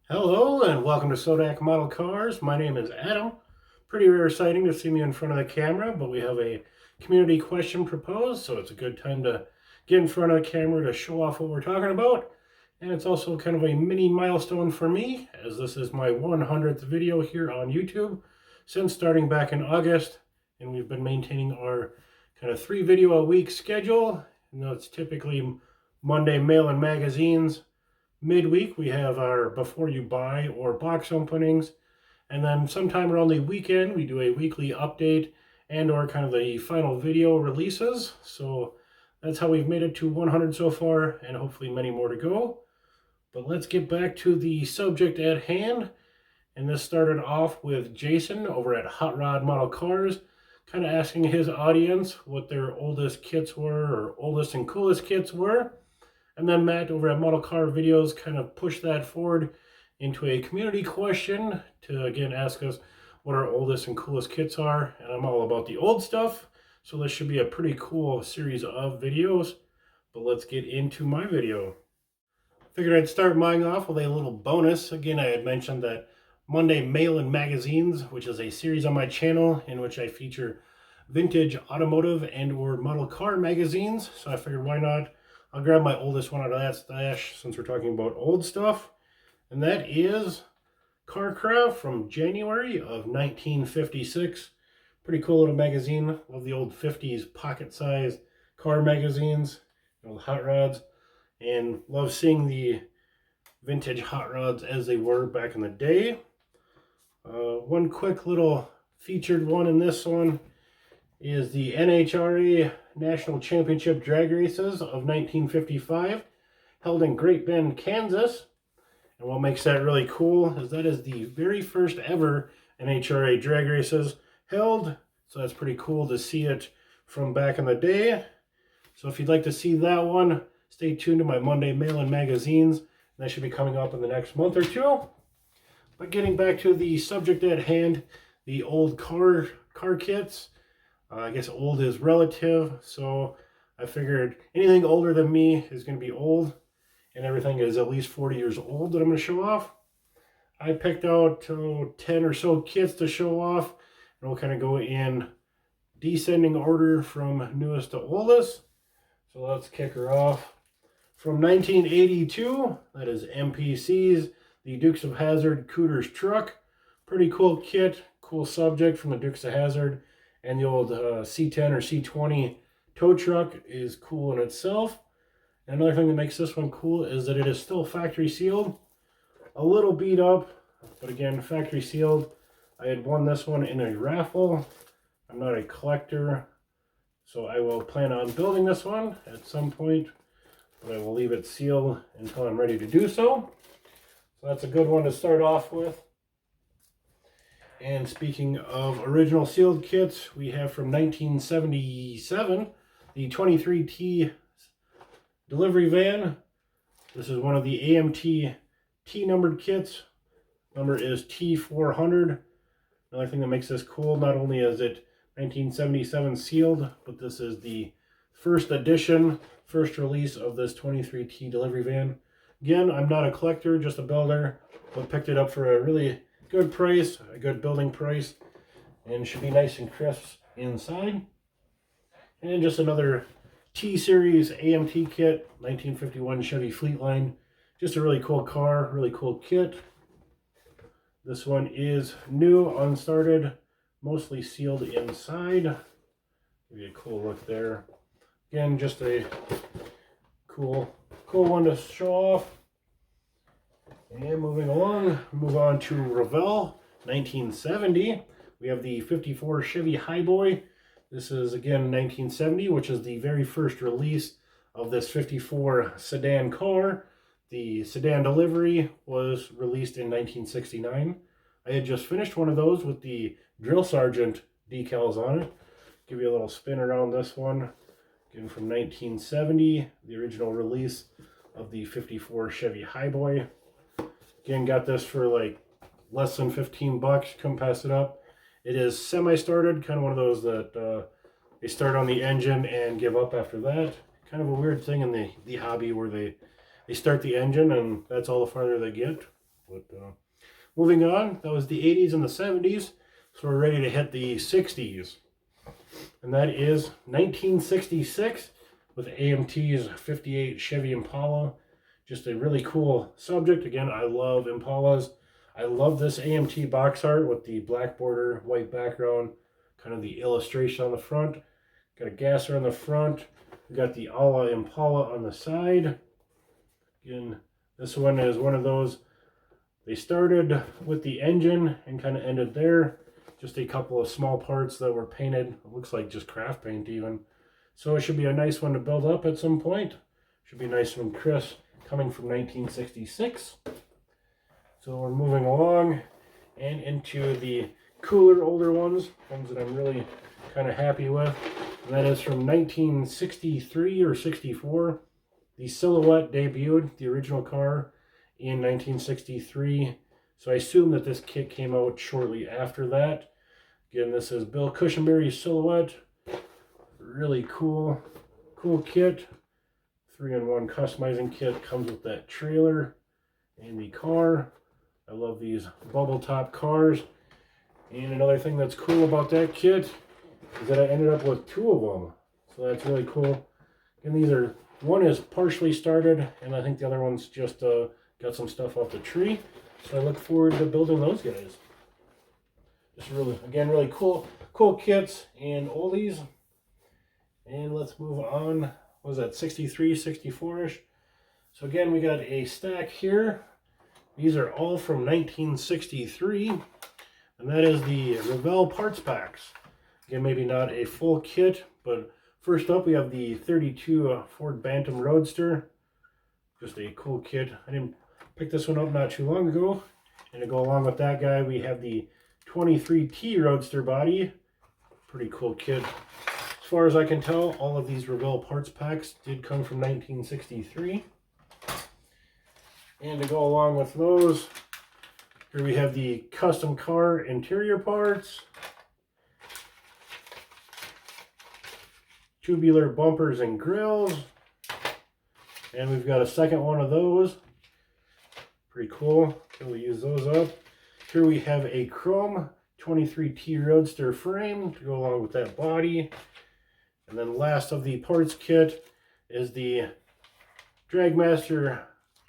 Hello and welcome to Sodakmodelcars. My name is Adam. Pretty rare sighting to see me in front of the camera, but we have a community question proposed, so it's a good time to get in front of the camera to show off what we're talking about. And it's also kind of a mini milestone for me, as this is my 100th video here on YouTube since starting back in August, and we've been maintaining our kind of 3 video a week schedule. And it's typically Monday mail and magazines. Midweek, we have our before you buy or box openings. And then sometime around the weekend, we do a weekly update and or kind of the final video releases. So that's how we've made it to 100 so far, and hopefully many more to go. But let's get back to the subject at hand. And this started off with Jason over at Hot Rod Model Cars, kind of asking his audience what their oldest kits were, or oldest and coolest kits were. And then Matt over at Model Car Videos kind of pushed that forward into a community question to again ask us what our oldest and coolest kits are. And I'm all about the old stuff, so this should be a pretty cool series of videos. But let's get into my video. Figured I'd start mine off with a little bonus. Again, I had mentioned that Monday Mail and Magazines, which is a series on my channel in which I feature vintage automotive and or model car magazines. So I figured why not? I'll grab my oldest one out of that stash since we're talking about old stuff. And that is Carcraft from January of 1956. Pretty cool little magazine. Love the old 50s pocket-sized car magazines, hot rods. And love seeing the vintage hot rods as they were back in the day. One quick little featured one in this one is the NHRA National Championship Drag Races of 1955, held in Great Bend, Kansas. And what makes that really cool is that is the very first ever NHRA drag races held. So that's pretty cool to see it from back in the day. So if you'd like to see that one, stay tuned to my Monday Mail and Magazines. That should be coming up in the next month or two. But getting back to the subject at hand, the old car kits. I guess old is relative, so I figured anything older than me is going to be old, and everything is at least 40 years old that I'm going to show off. I picked out 10 or so kits to show off, and we'll kind of go in descending order from newest to oldest. So let's kick her off. From 1982, that is MPC's, the Dukes of Hazzard Cooter's Truck. Pretty cool kit, cool subject from the Dukes of Hazzard. And the old C10 or C20 tow truck is cool in itself. And another thing that makes this one cool is that it is still factory sealed. A little beat up, but again, factory sealed. I had won this one in a raffle. I'm not a collector, so I will plan on building this one at some point, but I will leave it sealed until I'm ready to do so. So that's a good one to start off with. And speaking of original sealed kits, we have from 1977, the 23T delivery van. This is one of the AMT T-numbered kits. Number is T400. Another thing that makes this cool, not only is it 1977 sealed, but this is the first edition, first release of this 23T delivery van. Again, I'm not a collector, just a builder, but picked it up for a really good price, a good building price, and should be nice and crisp inside. And just another T-Series AMT kit, 1951 Chevy Fleetline. Just a really cool car, really cool kit. This one is new, unstarted, mostly sealed inside. Give you a cool look there. Again, just a cool one to show off. And moving along, move on to Revell, 1970. We have the 54 Chevy Highboy. This is again 1970, which is the very first release of this 54 sedan car. The sedan delivery was released in 1969. I had just finished one of those with the drill sergeant decals on it. Give you a little spin around this one. Again from 1970, the original release of the 54 Chevy Highboy. Again, got this for like less than 15 bucks. Come pass it up. It is semi-started, kind of one of those that they start on the engine and give up after that. Kind of a weird thing in the hobby where they start the engine and that's all the farther they get. But moving on, that was the 80s and the 70s. So we're ready to hit the 60s. And that is 1966 with AMT's 58 Chevy Impala. Just a really cool subject. Again, I love Impalas. I love this AMT box art with the black border, white background, kind of the illustration on the front. Got a gasser on the front. We got the a la Impala on the side. Again, this one is one of those, they started with the engine and kind of ended there. Just a couple of small parts that were painted. It looks like just craft paint even. So it should be a nice one to build up at some point. Should be nice and crisp, coming from 1966. So we're moving along and into the cooler, older ones that I'm really kind of happy with. And that is from 1963 or 64. The Silhouette debuted, the original car, in 1963. So I assume that this kit came out shortly after that. Again, this is Bill Cushenberry's Silhouette. Really cool kit. 3-in-1 customizing kit. Comes with that trailer and the car. I love these bubble top cars. And another thing that's cool about that kit is that I ended up with 2 of them. So that's really cool. And these are, one is partially started, and I think the other one's just got some stuff off the tree. So I look forward to building those guys. Just really, again, really cool kits and oldies. And let's move on. What was that, 63, 64-ish? So again, we got a stack here. These are all from 1963. And that is the Revell parts packs. Again, maybe not a full kit, but first up we have the 32 Ford Bantam Roadster. Just a cool kit. I didn't pick this one up not too long ago. And to go along with that guy, we have the 23T Roadster body. Pretty cool kit. As far as I can tell, all of these Revell parts packs did come from 1963. And to go along with those, here we have the custom car interior parts. Tubular bumpers and grills. And we've got a second one of those. Pretty cool. We'll use those up. Here we have a chrome 23T Roadster frame to go along with that body. And then last of the parts kit is the Dragmaster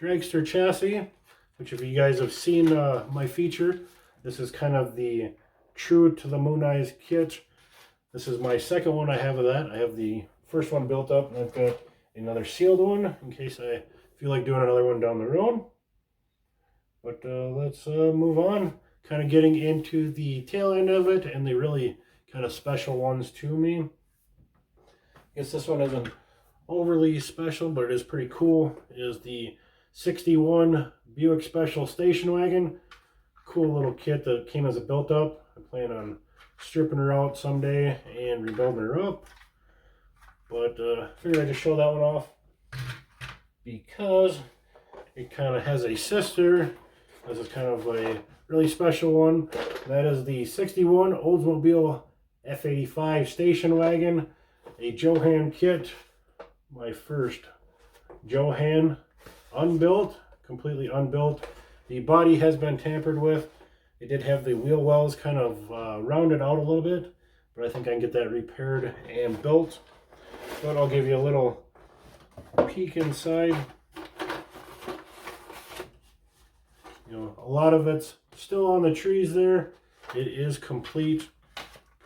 Dragster chassis, which if you guys have seen my feature, this is kind of the true to the Moon Eyes kit. This is my second one I have of that. I have the first one built up, and I've got another sealed one in case I feel like doing another one down the road. But let's move on, kind of getting into the tail end of it and the really kind of special ones to me. I guess this one isn't overly special, but it is pretty cool. It is the 61 Buick Special Station Wagon. Cool little kit that came as a built up. I plan on stripping her out someday and rebuilding her up. But figured I'd just show that one off because it kind of has a sister. This is kind of a really special one. That is the 61 Oldsmobile F-85 Station Wagon. A Johan kit. My first Johan unbuilt, completely unbuilt. The body has been tampered with. It did have the wheel wells kind of rounded out a little bit, but I think I can get that repaired and built. But I'll give you a little peek inside. You know, a lot of it's still on the trees there. It is complete.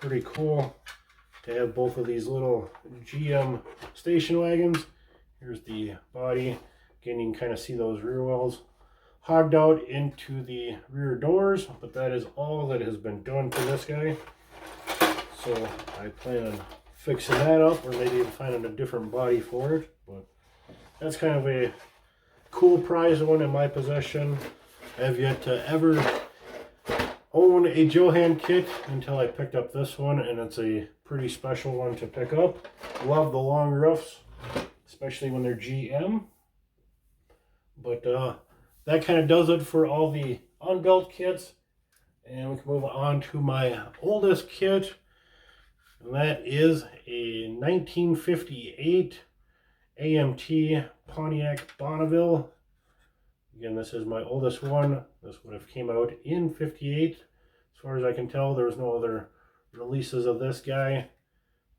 Pretty cool to have both of these little GM station wagons. Here's the body. Again, you can kind of see those rear wells hogged out into the rear doors, but that is all that has been done to this guy. So I plan on fixing that up, or maybe finding a different body for it. But that's kind of a cool prize one in my possession. I have yet to ever own a Johan kit until I picked up this one, and it's a pretty special one to pick up. Love the long roofs, especially when they're GM. But that kind of does it for all the unbuilt kits. And we can move on to my oldest kit. And that is a 1958 AMT Pontiac Bonneville. Again, this is my oldest one. This would have came out in '58. As far as I can tell, there was no other releases of this guy.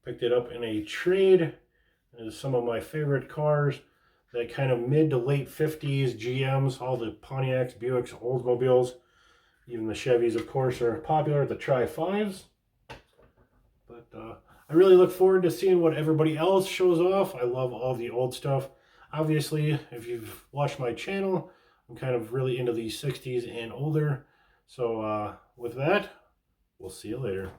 Picked it up in a trade. It is some of my favorite cars. That kind of mid to late '50s GMs, all the Pontiacs, Buicks, Oldsmobiles, even the Chevys, of course, are popular, the Tri-5s. But I really look forward to seeing what everybody else shows off. I love all the old stuff. Obviously, if you've watched my channel, I'm kind of really into the '60s and older. So with that, we'll see you later.